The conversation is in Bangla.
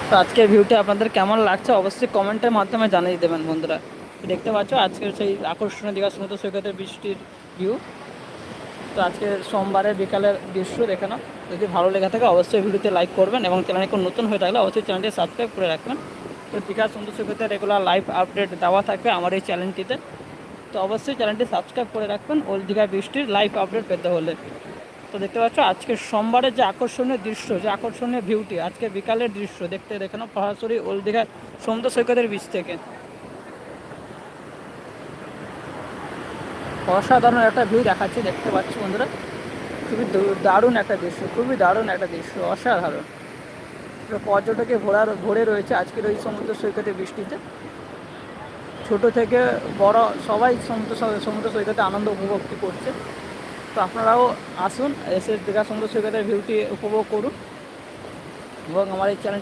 তো আজকের ভিউটা আপনাদের কেমন লাগছে অবশ্যই কমেন্টের মাধ্যমে জানিয়ে দেবেন বন্ধুরা। দেখতে পাচ্ছ আজকের সেই আকর্ষণীয় দীঘা সমুদ্র সৈকতের বৃষ্টির ভিউ। তো আজকে সোমবারের বিকালের দৃশ্য দেখে নাও। যদি ভালো লেগে থাকে অবশ্যই ভিডিওতে লাইক করবেন এবং চ্যানেলে কোনো নতুন হয়ে থাকলে অবশ্যই চ্যানেলটি সাবস্ক্রাইব করে রাখবেন। তো দীঘা সমুদ্র সৈকতের রেগুলার লাইভ আপডেট দেওয়া থাকবে আমার এই চ্যানেলটিতে। তো অবশ্যই চ্যানেলটি সাবস্ক্রাইব করে রাখবেন ওল্ড দীঘা বৃষ্টির লাইভ আপডেট পেতে হলে। তো দেখতে পাচ্ছ আজকে সোমবারের যে আকর্ষণীয় দৃশ্য, যে আকর্ষণীয় ভিউটি, আজকে বিকালের দৃশ্য দেখে নাও সরাসরি ওল্ড দীঘা সমুদ্র সৈকতের বিচ থেকে। অসাধারণ একটা ভিউ দেখাচ্ছি, দেখতে পাচ্ছি বন্ধুরা। খুবই দারুণ একটা দৃশ্য, খুবই দারুণ একটা দৃশ্য, অসাধারণ। পর্যটকে ভরে রয়েছে আজকের ওই সমুদ্র সৈকতে বৃষ্টিতে। ছোট থেকে বড় সবাই সমুদ্র সৈকতে আনন্দ উপভোগ করছে। তো আপনারাও আসুন, এসে দীঘা সমুদ্র সৈকতের ভিউটি উপভোগ করুন এবং আমার এই চ্যানেলটি